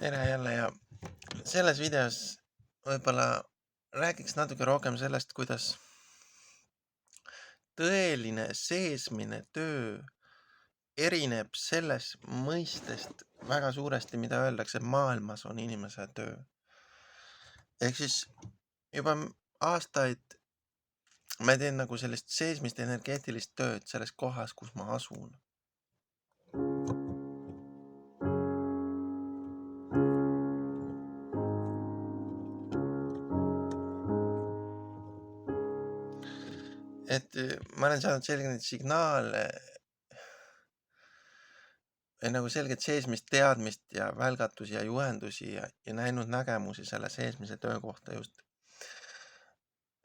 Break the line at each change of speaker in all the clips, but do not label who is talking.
tere jälle ja selles videos võib-olla räägiks natuke rohkem sellest, kuidas tõeline seesmine töö erineb sellest mõistest väga suuresti, mida öeldakse, maailmas on inimese töö. Ehk siis juba aastaid ma teen nagu sellist seesmist energeetilist tööd selles kohas, kus ma asun. Et ma olen saanud selgeid signaale nagu selget seesmist teadmist ja välgatusi ja juhendusi ja näinud nägemusi selle seesmise töö kohta just.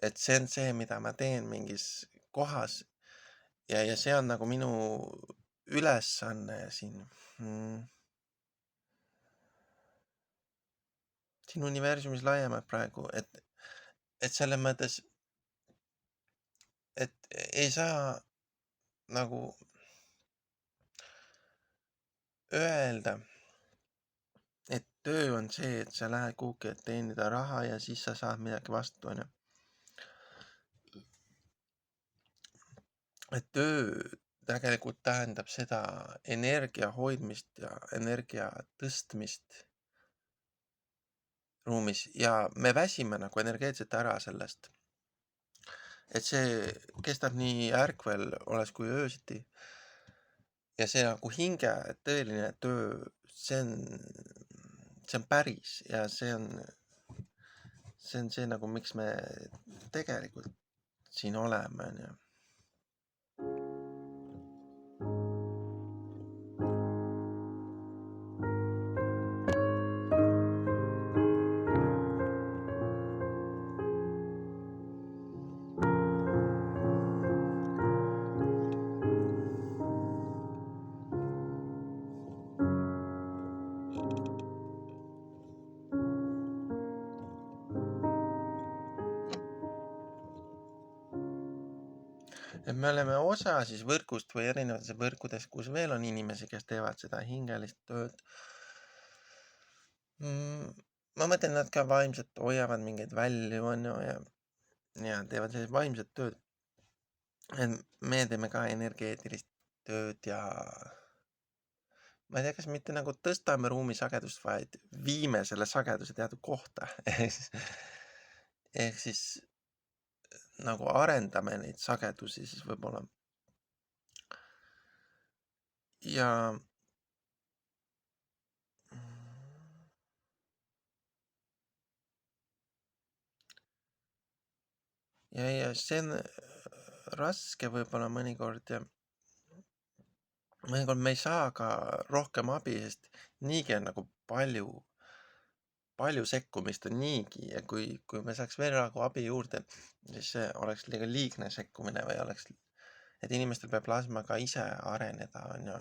Et see on see, mida ma teen mingis kohas ja see on nagu minu ülesanne siin siin universumis laiemalt praegu, et selles mõttes, et ei saa nagu öelda, et töö on see, et sa lähed kuhugi, et teenida raha ja siis sa saad midagi vastu, onju. Et töö tegelikult tähendab seda energia hoidmist ja energia tõstmist ruumis ja me väsime nagu energeetselt ära sellest. Et see kestab nii ärkvel oles kui öösiti. Ja see nagu hinge tõeline töö, see on päris ja see on see nagu, miks me tegelikult siin oleme, onju. Et me oleme osa siis võrgust või erinevates võrkudes, kus veel on inimesi, kes teevad seda hingelist tööd. Ma mõtlen, nad ka vaimselt hoiavad mingeid välju, onju, ja teevad sellist vaimset tööd. Et me teeme ka energeetilist tööd ja ma ei tea, kas mitte nagu tõstame ruumi sagedust, vaid viime selle sageduse teatud kohta. Ehk siis nagu arendame neid sagedusi siis võib-olla. Ja see on raske võib-olla mõnikord ja mõnikord me ei saa ka rohkem abi, sest niigi on nagu palju sekkumist on niigi ja kui me saaks veel nagu abi juurde, siis see oleks liiga liigne sekkumine või oleks, et inimestel peab laskma ka ise areneda, onju.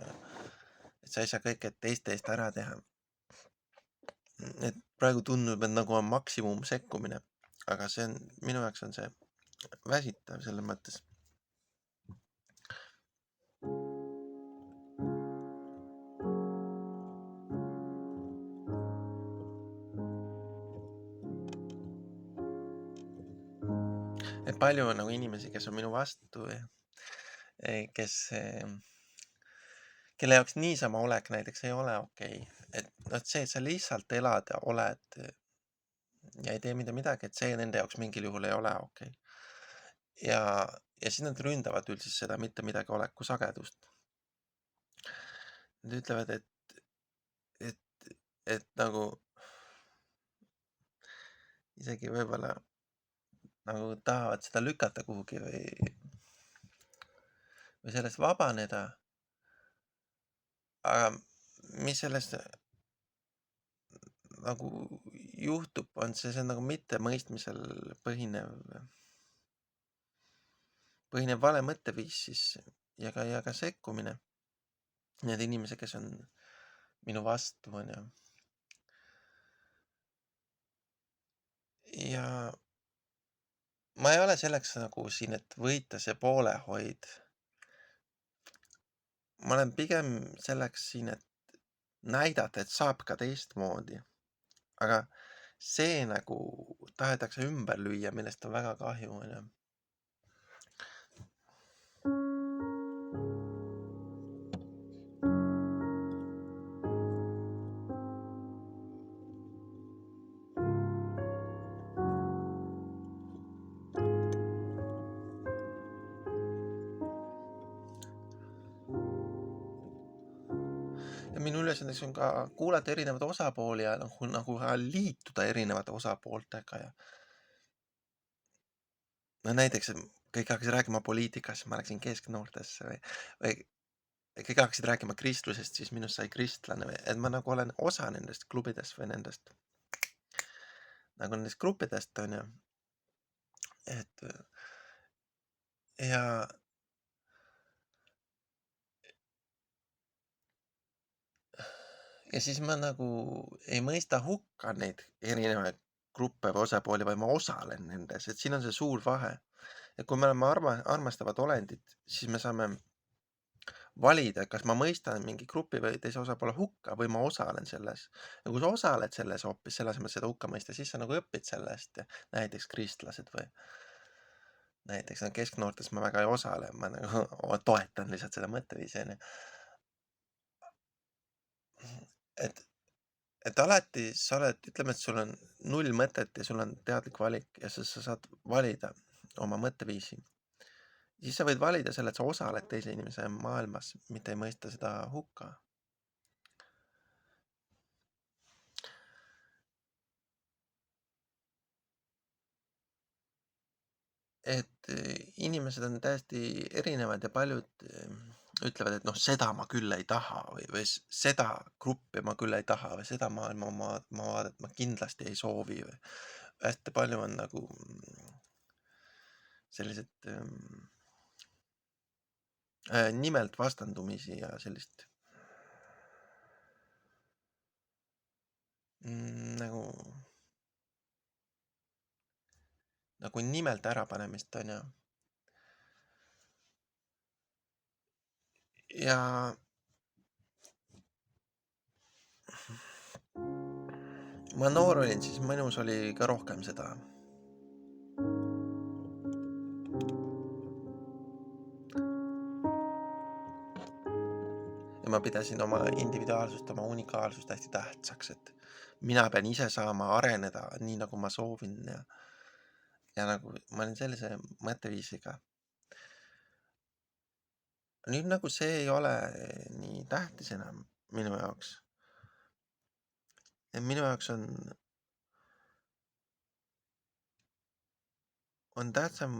Et sa ei saa kõike teiste eest ära teha. Et praegu tundub, et nagu on maksimum sekkumine, aga see on, minu jaoks on see väsitav selles mõttes. Et palju on nagu inimesi, kes on minu vastu ja kelle jaoks niisama olek näiteks ei ole okei. Et see, et sa lihtsalt elad ja oled ja ei tee mitte midagi, et see nende jaoks mingil juhul ei ole okei. Ja siis nad ründavad üldse seda mitte midagi oleku sagedust. Nad ütlevad, et nagu isegi võib-olla nagu tahavad seda lükata kuhugi või sellest vabaneda. Aga mis sellest nagu juhtub, on see on nagu mittemõistmisel põhinev vale mõtteviis siis ja ka sekkumine. Need inimesed, kes on minu vastu, onju. Ja ma ei ole selleks nagu siin, et võita see poolehoid. Ma olen pigem selleks siin, et näidata, et saab ka teistmoodi. Aga see nagu tahetakse ümber lüüa, millest on väga kahju, onju. Ja minu ülesandeks on ka kuulata erinevaid osapooli ja nagu ka liituda erinevate osapooltega ja no näiteks kõik hakkasid rääkima poliitikast, ma läksin kesknoortesse või kõik hakkasid rääkima kristlusest, siis minust sai kristlane või et ma nagu olen osa nendest klubidest või nendest nagu nendest gruppidest onju, et ja siis ma nagu ei mõista hukka neid erinevaid gruppe või osapooli, vaid ma osalen nendes, et siin on see suur vahe. Et kui me oleme armastavad olendid, siis me saame valida, kas ma mõistan mingi grupi või teise osapoole hukka või ma osalen selles. Ja kui sa osaled selles hoopis, selle asemel seda hukka mõista, siis sa nagu õpid sellest ja näiteks kristlased või näiteks kesknoortes ma väga ei osale, ma nagu toetan lihtsalt seda mõtteviisi onju. Et alati sa oled, ütleme, et sul on 0 mõtet ja sul on teadlik valik ja sa saad valida oma mõtteviisi. Siis sa võid valida selle, et sa osaled teise inimese maailmas, mitte ei mõista seda hukka. Et inimesed on täiesti erinevad ja paljud ütlevad, et noh, seda ma küll ei taha või seda gruppi ma küll ei taha või seda maailma vaadet ma kindlasti ei soovi või hästi palju on nagu sellised nimelt vastandumisi ja sellist nagu nimelt ärapanemist onju. Ja ma noor olin, siis minus oli ka rohkem seda. Ja ma pidasin oma individuaalsust, oma unikaalsust hästi tähtsaks, et mina pean ise saama areneda nii, nagu ma soovin ja nagu ma olin sellise mõtteviisiga. Nüüd nagu see ei ole nii tähtis enam minu jaoks. Et minu jaoks on tähtsam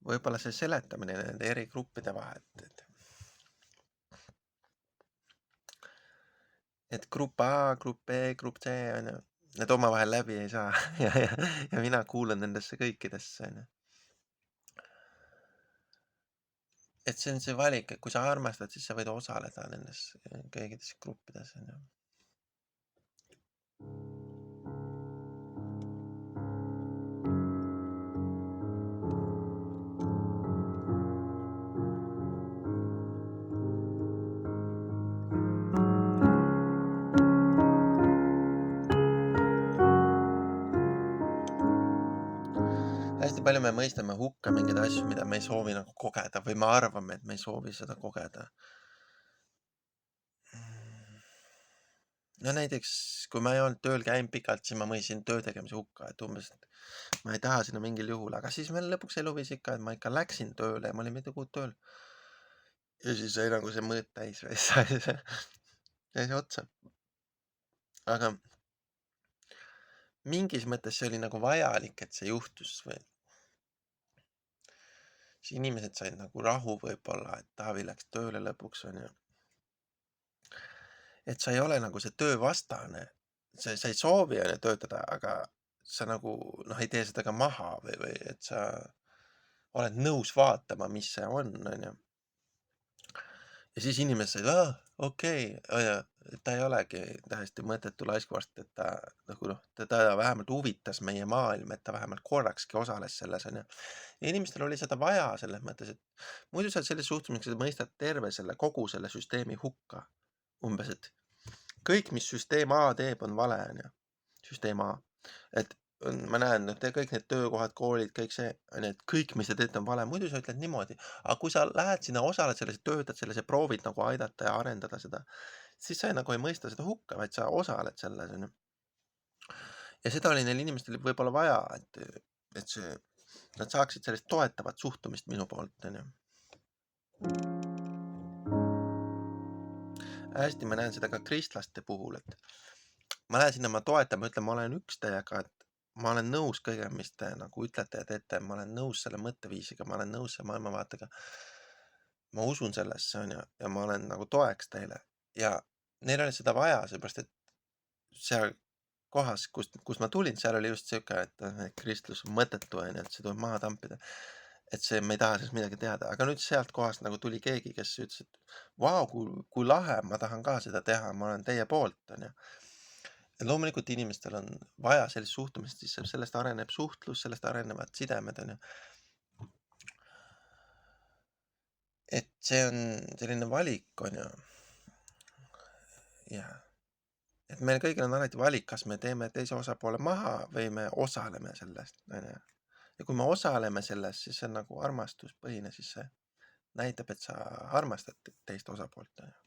võib-olla see seletamine nende eri gruppide vahet, et grupp A, grupp B, grupp C onju, need omavahel läbi ei saa ja mina kuulan nendesse kõikidesse onju. Et see on see valik, et kui sa armastad, siis sa võid osaleda nendes kõikides gruppides onju. Hästi palju me mõistame hukka mingeid asju, mida me ei soovi nagu kogeda või me arvame, et me ei soovi seda kogeda. No näiteks, kui ma ei olnud tööl käinud pikalt, siis ma mõistsin töö tegemise hukka, et umbes, et ma ei taha sinna mingil juhul, aga siis meil lõpuks elu viis ikka, et ma ikka läksin tööle ja ma olin mitu kuud tööl. Ja siis sai nagu see mõõt täis või sai otsa. Aga mingis mõttes see oli nagu vajalik, et see juhtus või siis inimesed said nagu rahu võib-olla, et Taavi läks tööle lõpuks onju. Et sa ei ole nagu see töövastane, sa ei soovi onju töötada, aga sa nagu noh, ei tee seda ka maha või et sa oled nõus vaatama, mis see on onju. Ja siis inimesed said, okei, ta ei olegi täiesti mõttetu laiskvorst, et ta nagu noh, teda vähemalt huvitas meie maailm, et ta vähemalt korrakski osales selles onju. Ja inimestel oli seda vaja selles mõttes, et muidu sa oled selles suhtumises, et mõistad terve selle kogu selle süsteemi hukka. umbes, et kõik, mis süsteem A teeb, on vale, onju. Süsteem A. Et ma näen, et kõik need töökohad, koolid, kõik see, onju, et kõik, mis te teete, on vale, muidu sa ütled niimoodi. Aga kui sa lähed sinna, osaled selles, töötad selles ja proovid nagu aidata ja arendada seda, siis sa nagu ei mõista seda hukka, vaid sa osaled selles, onju. Ja seda oli neil inimestel võib-olla vaja, et see, nad saaksid sellist toetavat suhtumist minu poolt, onju. Hästi, ma näen seda ka kristlaste puhul, et ma lähen sinna, ma toetan, ma ütlen, ma olen üks teiega, et ma olen nõus kõigega, mis te nagu ütlete ja teete, ma olen nõus selle mõtteviisiga, ma olen nõus selle maailmavaatega. Ma usun sellesse, onju, ja ma olen nagu toeks teile ja neil oli seda vaja, seepärast et seal kohas, kust ma tulin, seal oli just siuke, et kristlus on mõttetu, onju, et see tuleb maha tampida. Et see, me ei taha sellest midagi teada, aga nüüd sealt kohast nagu tuli keegi, kes ütles, et vau, kui lahe, ma tahan ka seda teha, ma olen teie poolt, onju. Ja loomulikult inimestel on vaja sellist suhtumist, siis sellest areneb suhtlus, sellest arenevad sidemed, onju. Et see on selline valik, onju. Jah. Et meil kõigil on alati valik, kas me teeme teise osapoole maha või me osaleme sellest, onju. Ja kui me osaleme selles, siis see on nagu armastuspõhine, siis see näitab, et sa armastad teist osapoolt, onju.